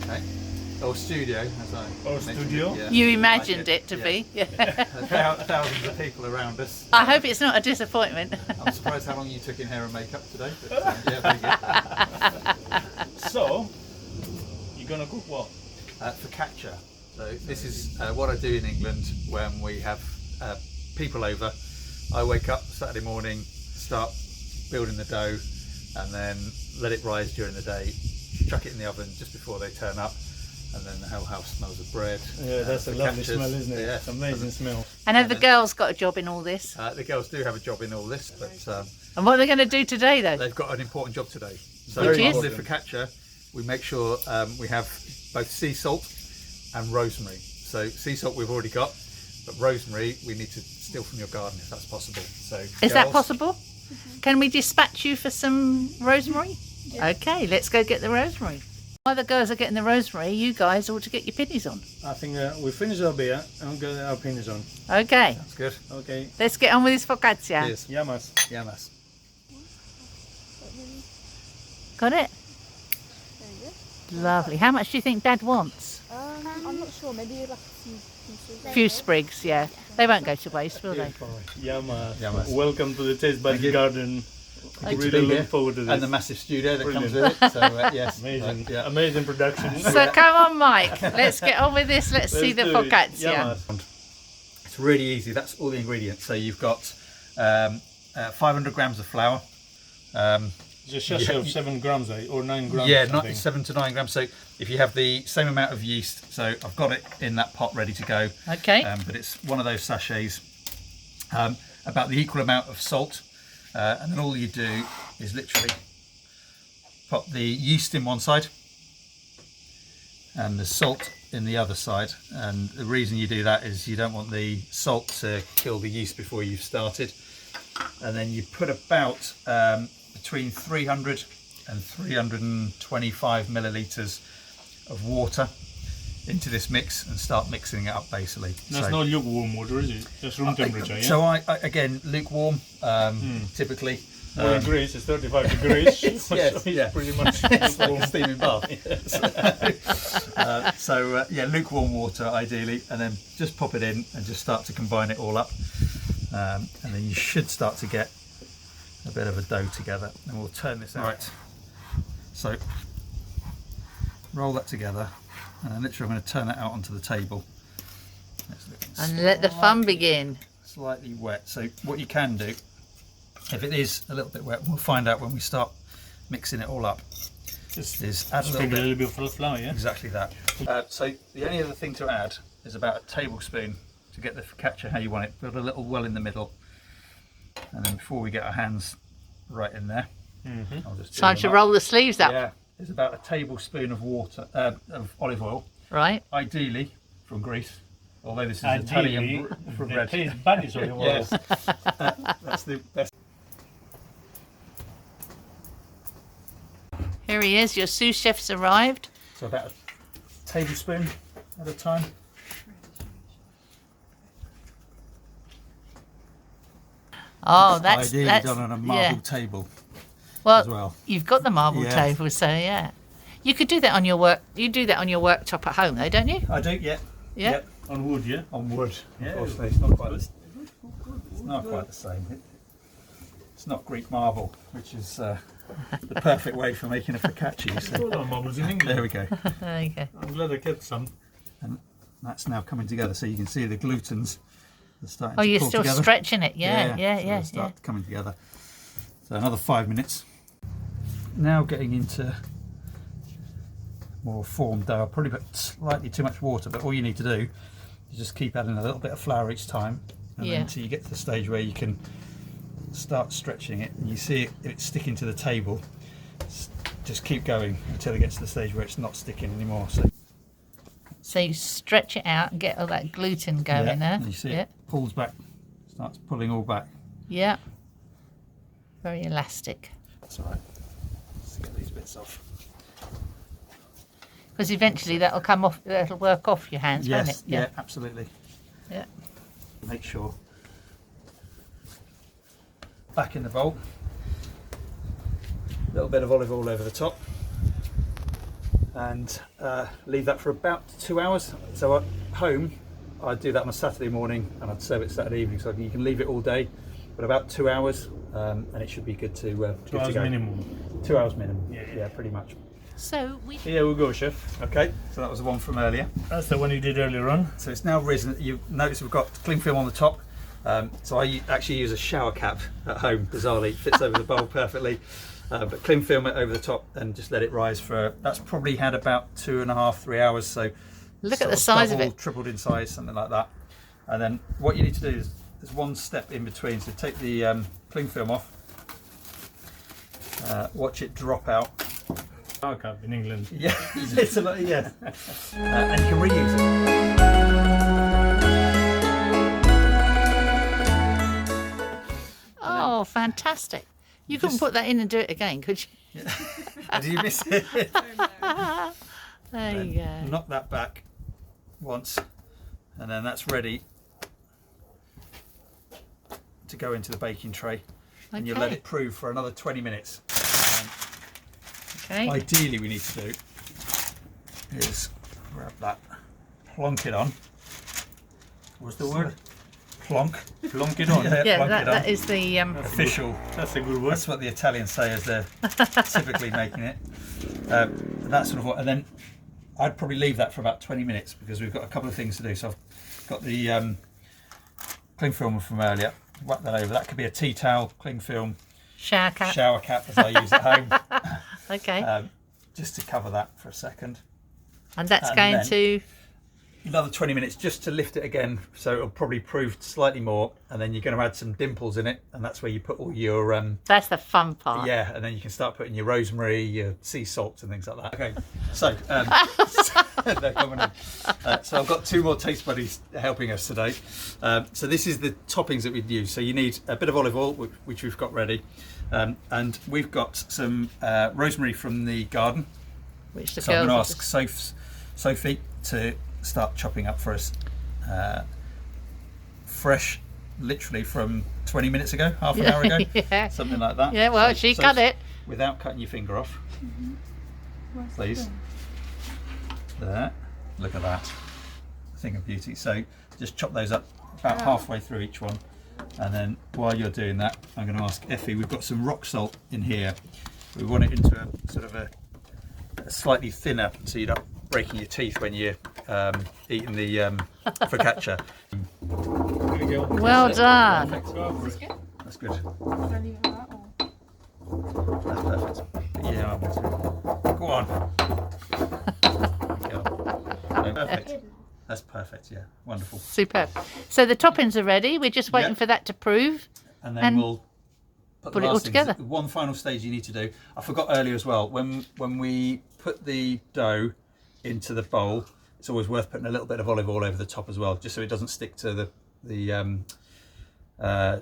Okay. Or studio, as I mentioned. Studio? Yeah. You imagined it to be. Yeah. Thousands of people around us. I hope it's not a disappointment. I'm surprised how long you took in hair and makeup today. But, yeah, very good. So, you're gonna cook what? Focaccia. So this is what I do in England when we have people over. I wake up Saturday morning, start building the dough, and then let it rise during the day. Chuck it in the oven just before they turn up, and then the whole house smells of bread. Yeah, that's a lovely smell, isn't it? Yeah. It's an amazing smell. And have the girls got a job in all this? The girls do have a job in all this, but And what are they going to do today, though? they've got an important job today. So Which is? on the focaccia, we make sure we have both sea salt and rosemary. So sea salt we've already got, but rosemary we need to steal from your garden if that's possible. So Is that possible? Can we dispatch you for some rosemary? Okay, let's go get the rosemary. While the girls are getting the rosemary, you guys ought to get your pinnies on. I think we finish our beer and get our pinnies on. Okay, That's good. Okay. let's get on with this focaccia. Cheers. Yamas. Yamas. Got it? Lovely. How much do you think Dad wants? I'm not sure, maybe like a few pieces. A few sprigs, yeah. They won't go to waste, will they? Yamas. Yamas. Welcome to the Taste Thank Buddy you. Garden. Good to Really be look here. forward to this. And the massive studio that Brilliant. comes with it. So yes, Amazing. Yeah. Amazing production. So come on, Mike. Let's get on with this. Let's see the do it. focaccia. Yamas. It's really easy. That's all the ingredients. So you've got 500 grams of flour. Just of 7 grams, or 9 grams. Yeah, something. 7 to 9 grams. So if you have the same amount of yeast, so I've got it in that pot ready to go. Okay. But it's one of those sachets. About the equal amount of salt, and then all you do is literally put the yeast in one side and the salt in the other side. And the reason you do that is you don't want the salt to kill the yeast before you've started. And then you put about between 300 and 325 millilitres of water into this mix and start mixing it up basically. That's not lukewarm water, is it? Just room temperature, yeah? So I again, lukewarm, typically. Well, in Greece it's 35 degrees. Yes, so yeah. it's pretty much It's like lukewarm. a steaming bath. Yeah, lukewarm water ideally, and then just pop it in and just start to combine it all up, and then you should start to get a bit of a dough together. And we'll turn this out. Right. So roll that together, and then literally I'm going to turn that out onto the table. And let the fun begin. Slightly wet. So what you can do, if it is a little bit wet, we'll find out when we start mixing it all up. Just Is add a sprinkle little a bit. little bit of flour, yeah? Exactly that. So the only other thing to add is about a tablespoon to get the focaccia how you want it. Build a little well in the middle, and then before we get our hands right in there, I'll just do Time them to up. roll the sleeves up. Yeah, there's about a tablespoon of water of olive oil, Right. ideally from Greece. Although this is Ideally, Italian from the red. Taste Buddy sort of Yes, that's the best. Here he is. Your sous chef's arrived. So about a tablespoon at a time. Oh, that's Ideally done on a marble yeah. table Well, as well. you've got the marble Yeah. table, so yeah. You could do that on your work. You do that on your worktop at home, though, don't you? I do, yeah. Yeah. Yep. on wood, yeah? On wood. Yeah. Unfortunately, it's not quite the, it's not quite the same. It's not Greek marble, which is the perfect way for making a focaccia. So. Hold on, marbles in England. There we go. There you go. I'm glad I kept some. And that's now coming together, so you can see the glutens are starting Oh, to you're pull still together. stretching it. Yeah, so yeah. they'll start coming together. So another 5 minutes. Now getting into more formed dough. I'll probably put slightly too much water, but all you need to do is just keep adding a little bit of flour each time, and then until you get to the stage where you can start stretching it, and you see it, if it's sticking to the table, just keep going until it gets to the stage where it's not sticking anymore. So you stretch it out and get all that gluten going there. And you see it pulls back, starts pulling all back. Yeah. Very elastic. That's all right. Let's get these bits off. Because eventually that'll come off, that'll work off your hands, won't it? Yeah, absolutely. Yeah. Make sure. Back in the bowl. A little bit of olive oil over the top. and leave that for about 2 hours. So at home, I'd do that on a Saturday morning and I'd serve it Saturday evening. So you can leave it all day, but about 2 hours, and it should be good to, good to go. minimum. 2 hours minimum. Yeah. Yeah, pretty much. So Here we go, chef. Okay, so that was the one from earlier. That's the one you did earlier on. So it's now risen. You notice we've got cling film on the top. So I actually use a shower cap at home, bizarrely. It fits over the bowl perfectly. But cling film it over the top and just let it rise for, that's probably had about 2.5, 3 hours. So look at the size of it. Tripled in size, something like that. And then what you need to do is, there's one step in between. So take the cling film off, watch it drop out. Shower cap in England. Yeah, it's a lot, yeah. And you can reuse it. Oh, fantastic. You couldn't put that in and do it again, could you? Did you miss it? There you go. Knock that back once, and then that's ready to go into the baking tray. And you let it prove for another 20 minutes. Okay. Ideally, we need to do is grab that, plonk it on. What's the word? Plonk. Plonk it on. Yeah, plonk it on. that is the Official. That's a good word. That's what the Italians say as they're typically making it. That sort of what, and then I'd probably leave that for about 20 minutes because we've got a couple of things to do. So I've got the cling film from earlier. Whack that over. That could be a tea towel, cling film, shower cap. shower cap as I use at home. Okay. Just to cover that for a second. And that's and going then- to. Another 20 minutes just to lift it again, so it'll probably prove slightly more, and then you're going to add some dimples in it, and that's where you put all your That's the fun part. yeah, and then you can start putting your rosemary, your sea salts and things like that. Okay, so they're coming in. So I've got 2 more taste buddies helping us today. So this is the toppings that we'd use. So you need a bit of olive oil, which we've got ready, and we've got some rosemary from the garden. Which the So I'm girls going to ask Sophie to start chopping up for us. Fresh, literally from 20 minutes ago, half an hour ago, Yeah. something like that. Yeah, well, So- she so cut it. without cutting your finger off, please. There, look at that, thing of beauty. So just chop those up about halfway through each one, and then while you're doing that, I'm going to ask Effie. We've got some rock salt in here. We want it into a sort of a slightly thinner, so you're not breaking your teeth when you're eating the focaccia. Well done. Perfect. That's good. Should I leave it like that or? That's perfect. Yeah, I'm with you. Go on. Go on. No, perfect. That's perfect. Yeah, wonderful. Superb. So the toppings are ready. We're just waiting Yep. for that to prove. And then And we'll put it the all last things. together. One final stage you need to do. I forgot earlier as well. When we put the dough into the bowl, it's always worth putting a little bit of olive oil over the top as well, just so it doesn't stick to the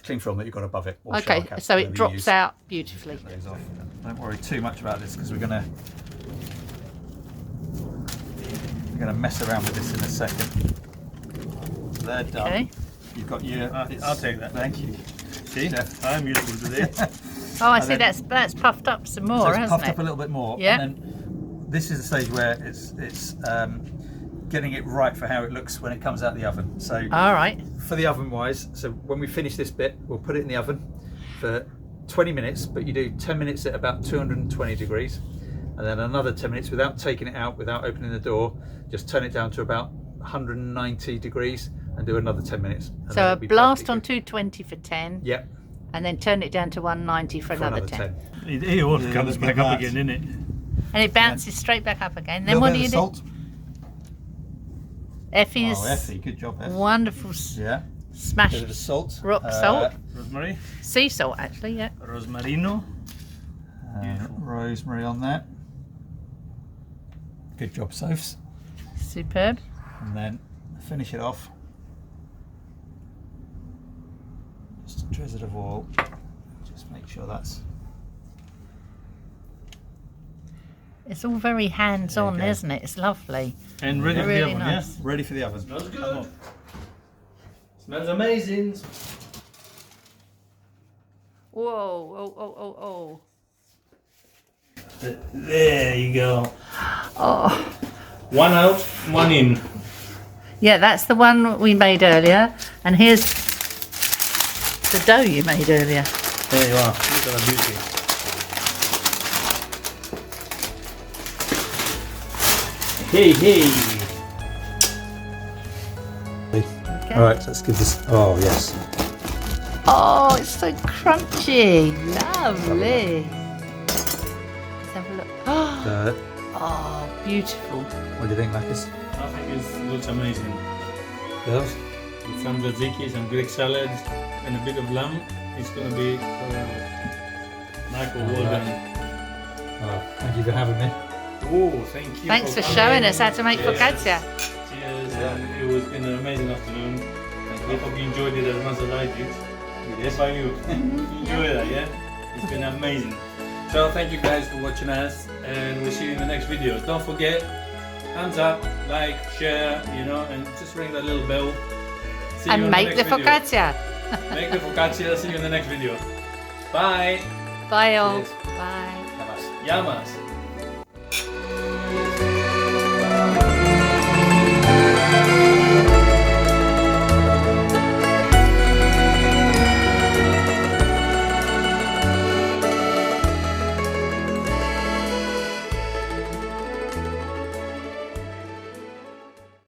cling film that you've got above it. Or Okay, shower cap, so whatever it you drops use. out beautifully. Get those off. Don't worry too much about this because we're gonna mess around with this in a second. So they're done. Okay. You've got your. I'll take that. Thank you. See, Chef. I'm useful today. Oh, I And see. then- That's puffed up some So more, it's hasn't puffed it? up a little bit more. Yeah. And then this is the stage where it's getting it right for how it looks when it comes out of the oven. So All right. for the oven wise, so when we finish this bit, we'll put it in the oven for 20 minutes, but you do 10 minutes at about 220 degrees, and then another 10 minutes without taking it out, without opening the door, just turn it down to about 190 degrees and do another 10 minutes. And then So a it'll be blast perfectly on good. 220 for 10, Yep, and then turn it down to 190 for for another another 10. 10. It all Yeah, comes look at back up that. again, innit? And it bounces straight back up again. Then Little what bit do you of do? salt. Effie's Oh, Effie, good job, Effie. wonderful Yeah, bit of smashed the salt. rock salt. Rosemary, Sea salt, actually, yeah. rosmarino. Beautiful. Rosemary on that. Good job, Sophs. Superb. And then finish it off. Just a drizzle of oil. Just make sure that's. It's all very hands-on, There you go. isn't it? It's lovely. And ready for the Really oven, nice. Ready for the oven. yeah? Smells good. Smells amazing. Whoa, oh, oh, oh, oh. There you go. Oh. One out, one in. Yeah, that's the one we made earlier. And here's the dough you made earlier. There you are. Look at the beauty. Hey, hey. Okay. All right, let's give this. Oh yes. Oh, it's so crunchy. Lovely. Let's have a look. Oh, beautiful. What do you think, Lakis? I think it looks amazing. Yes. With some tzatziki, some Greek salads, and a bit of lamb, it's going to be Michael, well done. Oh, thank you for having me. Oh, thank you. Thanks for showing us how to make focaccia. Cheers. It was been an amazing afternoon. I hope you enjoyed it as much as I did. Yes, by you. Enjoy that, yeah? It's been amazing. So thank you guys for watching us, and we'll see you in the next video. Don't forget, thumbs up, like, share, you know, and just ring that little bell. See you And in make the next video. focaccia. Make the focaccia. See you in the next video. Bye. Bye all. Yes. Bye. Yamas.